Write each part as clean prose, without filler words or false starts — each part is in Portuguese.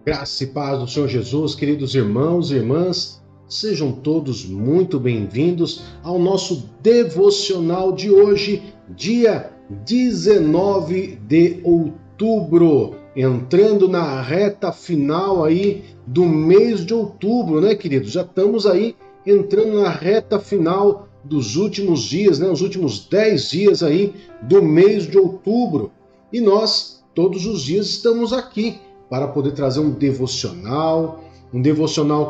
Graça e paz do Senhor Jesus, queridos irmãos e irmãs, sejam todos muito bem-vindos ao nosso devocional de hoje, dia 19 de outubro, entrando na reta final aí do mês de outubro, né, queridos? Já estamos aí entrando na reta final dos últimos dias, né, os últimos 10 dias aí do mês de outubro. E nós, todos os dias, estamos aqui para poder trazer um devocional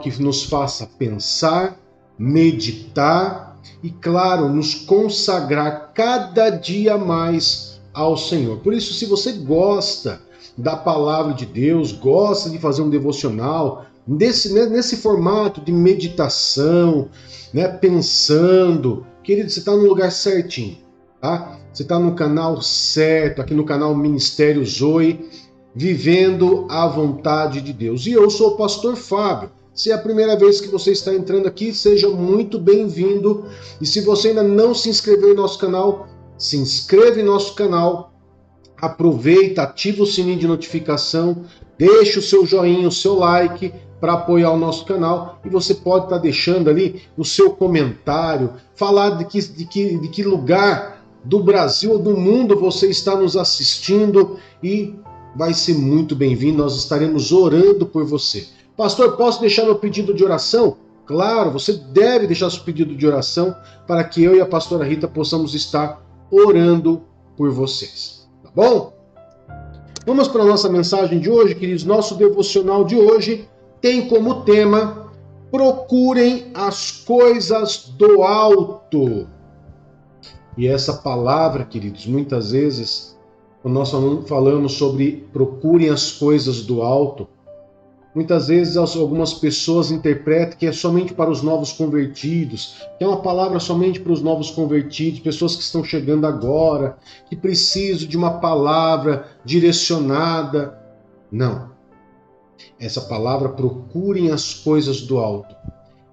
que nos faça pensar, meditar e, claro, nos consagrar cada dia mais ao Senhor. Por isso, se você gosta da palavra de Deus, gosta de fazer um devocional nesse formato de meditação, né, pensando, querido, você está no lugar certinho, tá? Você está no canal certo, aqui no canal Ministério Zoe, vivendo a vontade de Deus. E eu sou o pastor Fábio. Se é a primeira vez que você está entrando aqui, seja muito bem-vindo. E se você ainda não se inscreveu em nosso canal, se inscreve em nosso canal, aproveita, ativa o sininho de notificação, deixa o seu joinha, o seu like para apoiar o nosso canal, e você pode estar deixando ali o seu comentário, falar de que lugar do Brasil ou do mundo você está nos assistindo, e vai ser muito bem-vindo, nós estaremos orando por você. Pastor, posso deixar meu pedido de oração? Claro, você deve deixar seu pedido de oração para que eu e a pastora Rita possamos estar orando por vocês. Tá bom? Vamos para a nossa mensagem de hoje, queridos. Nosso devocional de hoje tem como tema: procurem as coisas do alto. E essa palavra, queridos, muitas vezes, quando nós falamos sobre procurem as coisas do alto, muitas vezes algumas pessoas interpretam que é somente para os novos convertidos, que é uma palavra somente para os novos convertidos, pessoas que estão chegando agora, que precisam de uma palavra direcionada. Não. Essa palavra, procurem as coisas do alto,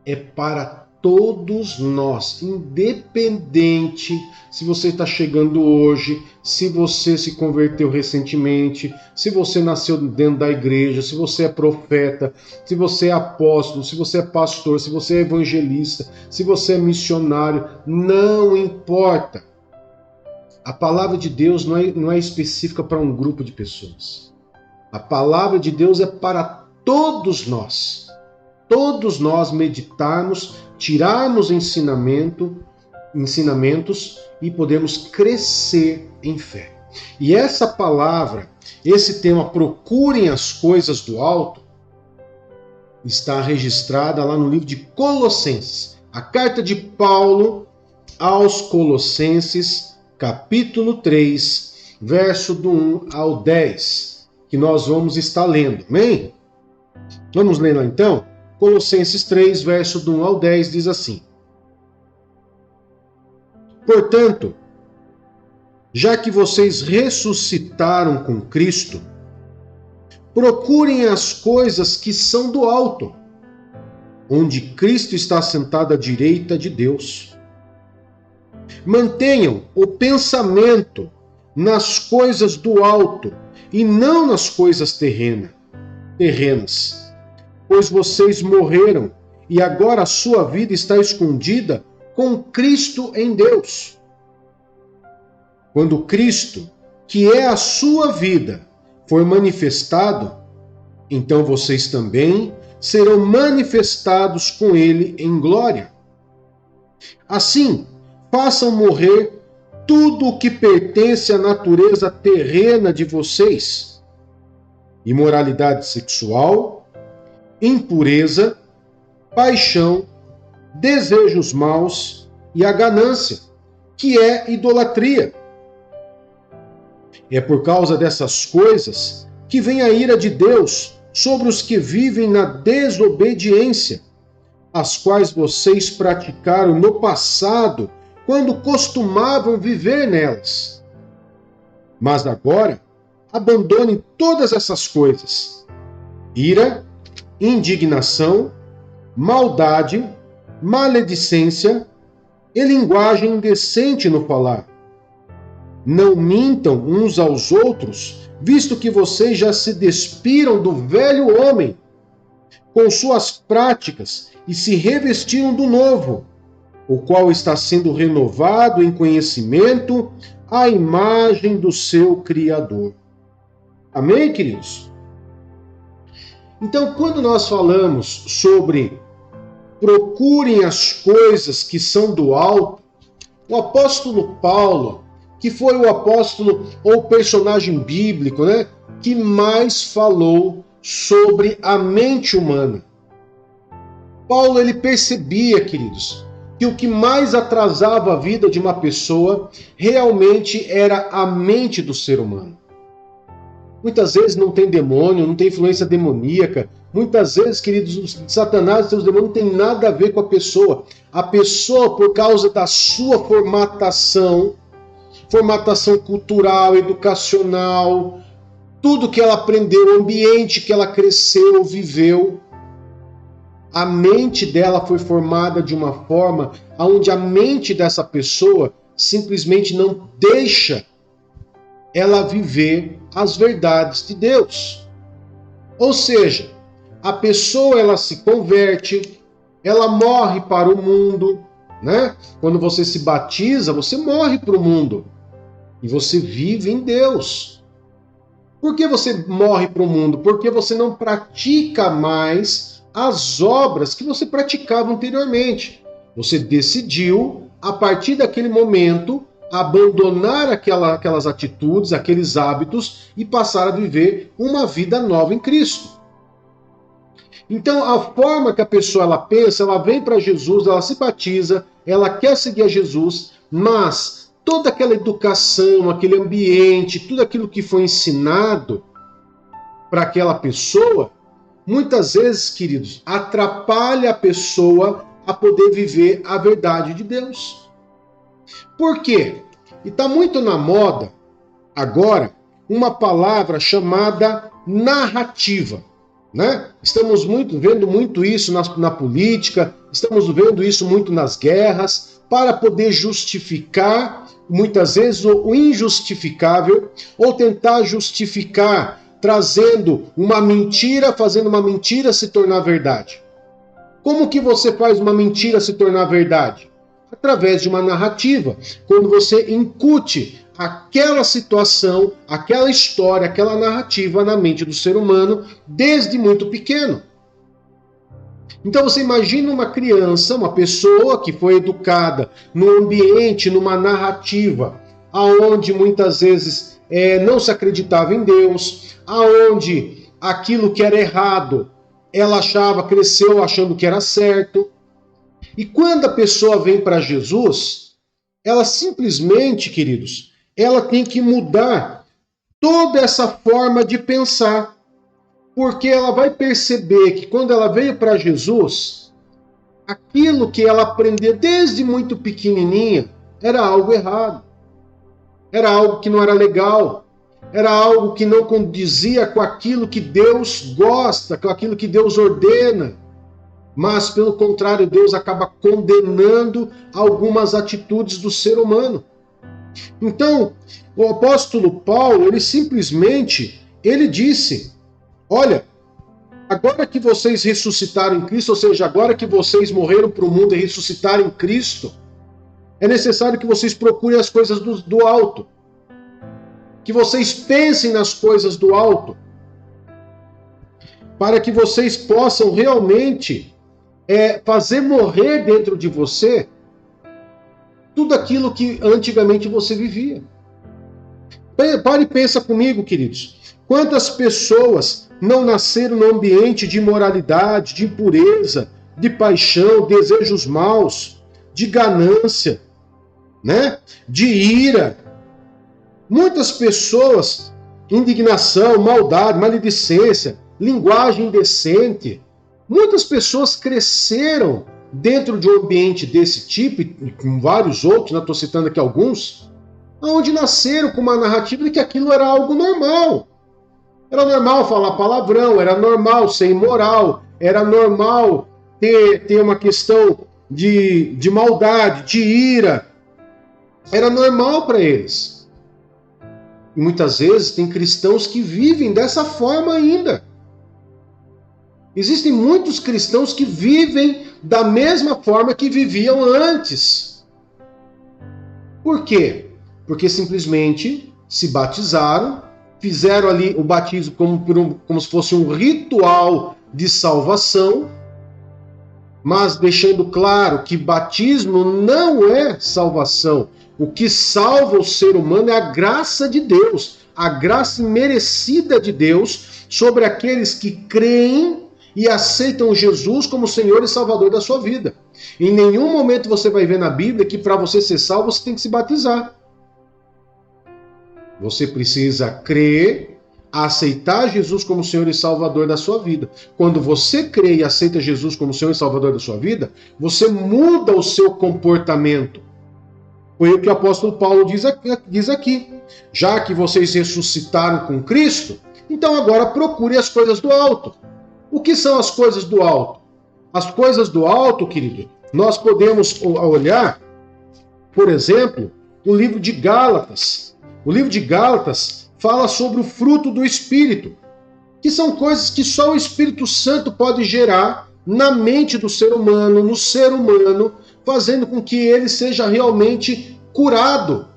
é para todos nós, independente se você está chegando hoje, se você se converteu recentemente, se você nasceu dentro da igreja, se você é profeta, se você é apóstolo, se você é pastor, se você é evangelista, se você é missionário, não importa. A palavra de Deus não é específica para um grupo de pessoas. A palavra de Deus é para todos nós. Todos nós meditarmos, tirarmos ensinamentos e podemos crescer em fé. E essa palavra, esse tema, procurem as coisas do alto, está registrada lá no livro de Colossenses. A carta de Paulo aos Colossenses, capítulo 3, verso do 1 ao 10, que nós vamos estar lendo. Amém? Vamos ler lá então? Colossenses 3, verso do 1 ao 10, diz assim: Portanto, já que vocês ressuscitaram com Cristo, procurem as coisas que são do alto, onde Cristo está sentado à direita de Deus. Mantenham o pensamento nas coisas do alto e não nas coisas terrenas. Pois vocês morreram e agora a sua vida está escondida com Cristo em Deus. Quando Cristo, que é a sua vida, for manifestado, então vocês também serão manifestados com Ele em glória. Assim, façam morrer tudo o que pertence à natureza terrena de vocês: imoralidade sexual, impureza, paixão, desejos maus e a ganância, que é idolatria. É por causa dessas coisas que vem a ira de Deus sobre os que vivem na desobediência, as quais vocês praticaram no passado, quando costumavam viver nelas. Mas agora, abandonem todas essas coisas: ira, indignação, maldade, maledicência e linguagem indecente no falar. Não mintam uns aos outros, visto que vocês já se despiram do velho homem com suas práticas e se revestiram do novo, o qual está sendo renovado em conhecimento à imagem do seu Criador. Amém, queridos? Então, quando nós falamos sobre procurem as coisas que são do alto, o apóstolo Paulo, que foi o apóstolo ou personagem bíblico, né, que mais falou sobre a mente humana. Paulo, ele percebia, queridos, que o que mais atrasava a vida de uma pessoa realmente era a mente do ser humano. Muitas vezes não tem demônio, não tem influência demoníaca. Muitas vezes, queridos, Satanás e seus demônios não tem nada a ver com a pessoa. A pessoa, por causa da sua formatação cultural, educacional, tudo que ela aprendeu, o ambiente que ela cresceu, viveu, a mente dela foi formada de uma forma onde a mente dessa pessoa simplesmente não deixa ela viver as verdades de Deus. Ou seja, a pessoa, ela se converte, ela morre para o mundo, né? Quando você se batiza, você morre para o mundo e você vive em Deus. Por que você morre para o mundo? Porque você não pratica mais as obras que você praticava anteriormente. Você decidiu, a partir daquele momento, abandonar aquelas atitudes, aqueles hábitos e passar a viver uma vida nova em Cristo. Então, a forma que a pessoa ela pensa, ela vem para Jesus, ela se batiza, ela quer seguir a Jesus, mas toda aquela educação, aquele ambiente, tudo aquilo que foi ensinado para aquela pessoa, muitas vezes, queridos, atrapalha a pessoa a poder viver a verdade de Deus. Por quê? E está muito na moda agora uma palavra chamada narrativa, né? Estamos vendo muito isso na política, estamos vendo isso muito nas guerras, para poder justificar, muitas vezes, o injustificável, ou tentar justificar trazendo uma mentira, fazendo uma mentira se tornar verdade. Como que você faz uma mentira se tornar verdade? Através de uma narrativa, quando você incute aquela situação, aquela história, aquela narrativa na mente do ser humano desde muito pequeno. Então você imagina uma criança, uma pessoa que foi educada num ambiente, numa narrativa, aonde muitas vezes não se acreditava em Deus, aonde aquilo que era errado, ela cresceu achando que era certo. E quando a pessoa vem para Jesus, ela simplesmente, queridos, ela tem que mudar toda essa forma de pensar. Porque ela vai perceber que quando ela veio para Jesus, aquilo que ela aprendeu desde muito pequenininha era algo errado. Era algo que não era legal. Era algo que não condizia com aquilo que Deus gosta, com aquilo que Deus ordena. Mas, pelo contrário, Deus acaba condenando algumas atitudes do ser humano. Então, o apóstolo Paulo, ele simplesmente, ele disse, olha, agora que vocês ressuscitaram em Cristo, ou seja, agora que vocês morreram para o mundo e ressuscitaram em Cristo, é necessário que vocês procurem as coisas do alto. Que vocês pensem nas coisas do alto. Para que vocês possam realmente fazer morrer dentro de você tudo aquilo que antigamente você vivia. Pare e pensa comigo, queridos. Quantas pessoas não nasceram num ambiente de imoralidade, de impureza, de paixão, desejos maus, de ganância, né? De ira. Muitas pessoas, indignação, maldade, maledicência, linguagem indecente. Muitas pessoas cresceram dentro de um ambiente desse tipo, e com vários outros, estou citando aqui alguns, onde nasceram com uma narrativa de que aquilo era algo normal. Era normal falar palavrão, era normal ser imoral, era normal ter uma questão de maldade, de ira. Era normal para eles. E muitas vezes tem cristãos que vivem dessa forma ainda. Existem muitos cristãos que vivem da mesma forma que viviam antes. Por quê? Porque simplesmente se batizaram, fizeram ali o batismo como se fosse um ritual de salvação, mas deixando claro que batismo não é salvação. O que salva o ser humano é a graça de Deus, a graça merecida de Deus sobre aqueles que creem e aceitam Jesus como Senhor e Salvador da sua vida. Em nenhum momento você vai ver na Bíblia que para você ser salvo você tem que se batizar. Você precisa crer, aceitar Jesus como Senhor e Salvador da sua vida. Quando você crê e aceita Jesus como Senhor e Salvador da sua vida, você muda o seu comportamento. Foi o que o apóstolo Paulo diz aqui. Já que vocês ressuscitaram com Cristo, então agora procure as coisas do alto. O que são as coisas do alto? As coisas do alto, querido, nós podemos olhar, por exemplo, o livro de Gálatas. O livro de Gálatas fala sobre o fruto do Espírito, que são coisas que só o Espírito Santo pode gerar na mente do ser humano, no ser humano, fazendo com que ele seja realmente curado,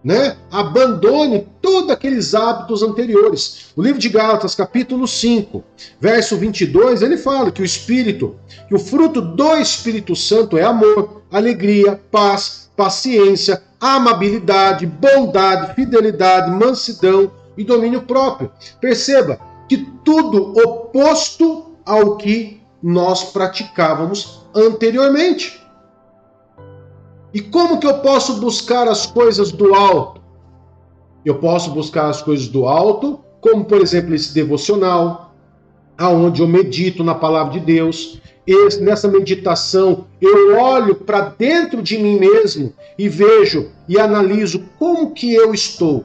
né? Abandone todos aqueles hábitos anteriores. O livro de Gálatas, capítulo 5, verso 22, ele fala que o fruto do Espírito Santo é amor, alegria, paz, paciência, amabilidade, bondade, fidelidade, mansidão e domínio próprio. Perceba que tudo oposto ao que nós praticávamos anteriormente. E como que eu posso buscar as coisas do alto? Eu posso buscar as coisas do alto, como por exemplo esse devocional, aonde eu medito na palavra de Deus. Nessa meditação eu olho para dentro de mim mesmo e vejo e analiso como que eu estou.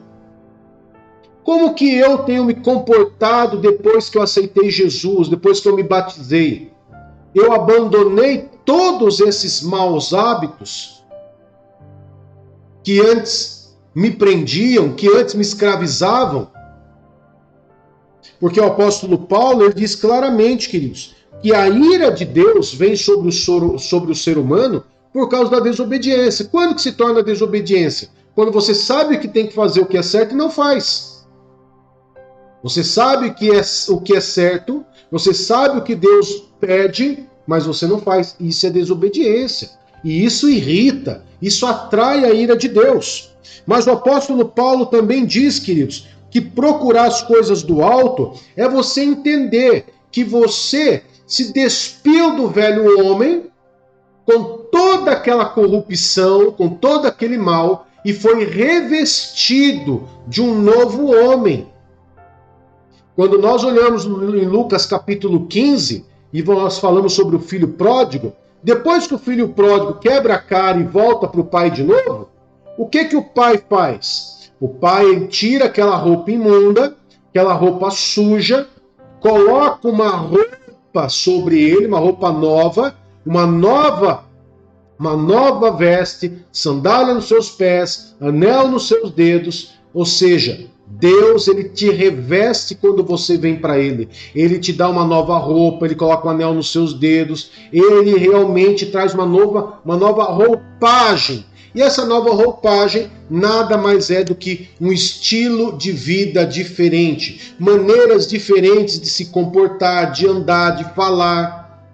Como que eu tenho me comportado depois que eu aceitei Jesus, depois que eu me batizei? Eu abandonei todos esses maus hábitos que antes me prendiam, que antes me escravizavam. Porque o apóstolo Paulo ele diz claramente, queridos, que a ira de Deus vem sobre o ser humano por causa da desobediência. Quando que se torna a desobediência? Quando você sabe que tem que fazer o que é certo e não faz. Você sabe o que é certo, você sabe o que Deus pede, mas você não faz. Isso é desobediência. E isso irrita, isso atrai a ira de Deus. Mas o apóstolo Paulo também diz, queridos, que procurar as coisas do alto é você entender que você se despiu do velho homem com toda aquela corrupção, com todo aquele mal, e foi revestido de um novo homem. Quando nós olhamos em Lucas capítulo 15, e nós falamos sobre o filho pródigo, depois que o filho pródigo quebra a cara e volta para o pai de novo, o que o pai faz? O pai tira aquela roupa imunda, aquela roupa suja, coloca uma roupa sobre ele, uma roupa nova, uma nova veste, sandália nos seus pés, anel nos seus dedos, ou seja, Deus, ele te reveste quando você vem para ele. Ele te dá uma nova roupa, ele coloca um anel nos seus dedos, ele realmente traz uma nova roupagem. E essa nova roupagem nada mais é do que um estilo de vida diferente, maneiras diferentes de se comportar, de andar, de falar.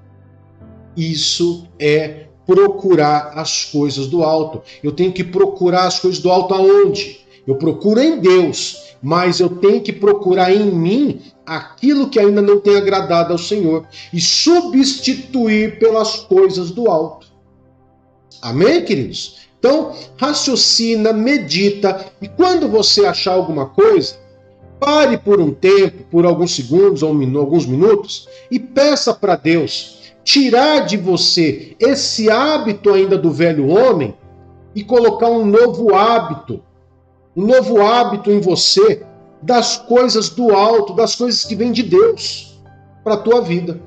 Isso é procurar as coisas do alto. Eu tenho que procurar as coisas do alto aonde? Eu procuro em Deus, mas eu tenho que procurar em mim aquilo que ainda não tem agradado ao Senhor e substituir pelas coisas do alto. Amém, queridos? Então, raciocina, medita, e quando você achar alguma coisa, pare por um tempo, por alguns segundos ou alguns minutos, e peça para Deus tirar de você esse hábito ainda do velho homem e colocar um novo hábito em você das coisas do alto, das coisas que vêm de Deus para a tua vida.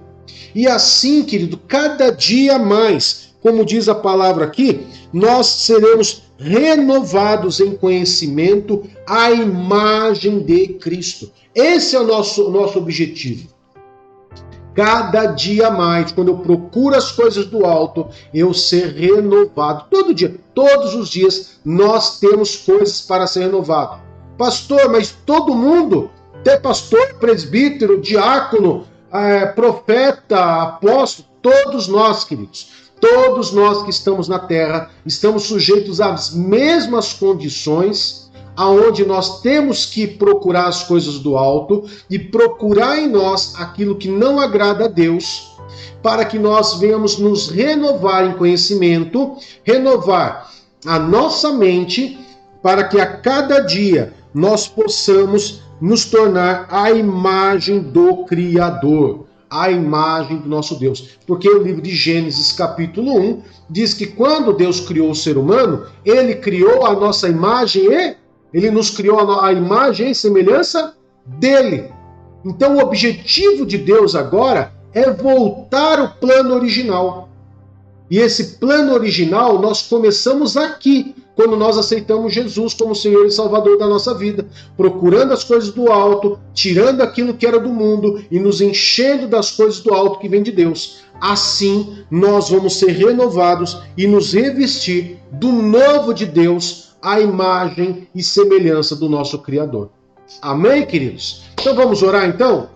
E assim, querido, cada dia mais, como diz a palavra aqui, nós seremos renovados em conhecimento à imagem de Cristo. Esse é o nosso objetivo. Cada dia mais, quando eu procuro as coisas do alto, eu ser renovado. Todo dia, todos os dias, nós temos coisas para ser renovado. Pastor, mas todo mundo, até pastor, presbítero, diácono, profeta, apóstolo, todos nós, queridos, todos nós que estamos na terra, estamos sujeitos às mesmas condições, aonde nós temos que procurar as coisas do alto e procurar em nós aquilo que não agrada a Deus, para que nós venhamos nos renovar em conhecimento, renovar a nossa mente, para que a cada dia nós possamos nos tornar a imagem do Criador, a imagem do nosso Deus. Porque o livro de Gênesis, capítulo 1, diz que quando Deus criou o ser humano, ele criou a nossa imagem e ele nos criou a imagem e semelhança dele. Então o objetivo de Deus agora é voltar ao plano original. E esse plano original nós começamos aqui, quando nós aceitamos Jesus como Senhor e Salvador da nossa vida, procurando as coisas do alto, tirando aquilo que era do mundo e nos enchendo das coisas do alto que vem de Deus. Assim, nós vamos ser renovados e nos revestir do novo de Deus, a imagem e semelhança do nosso Criador. Amém, queridos? Então vamos orar então?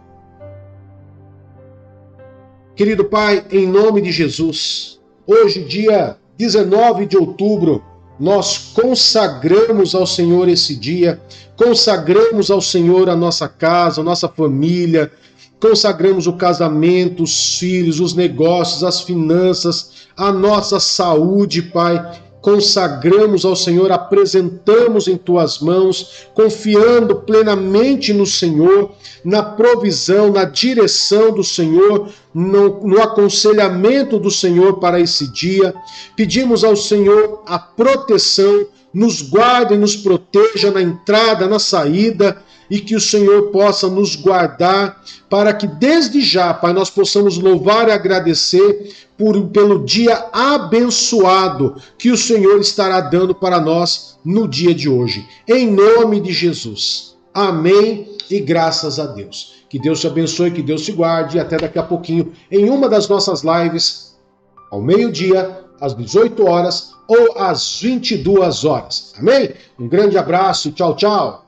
Querido Pai, em nome de Jesus, hoje, dia 19 de outubro, nós consagramos ao Senhor esse dia, consagramos ao Senhor a nossa casa, a nossa família, consagramos o casamento, os filhos, os negócios, as finanças, a nossa saúde, Pai. Consagramos ao Senhor, apresentamos em Tuas mãos, confiando plenamente no Senhor, na provisão, na direção do Senhor, no aconselhamento do Senhor para esse dia. Pedimos ao Senhor a proteção, nos guarde e nos proteja na entrada, na saída, e que o Senhor possa nos guardar, para que desde já, Pai, nós possamos louvar e agradecer pelo dia abençoado que o Senhor estará dando para nós no dia de hoje. Em nome de Jesus. Amém e graças a Deus. Que Deus te abençoe, que Deus te guarde, e até daqui a pouquinho em uma das nossas lives, ao meio-dia, às 18 horas ou às 22 horas. Amém? Um grande abraço, tchau, tchau.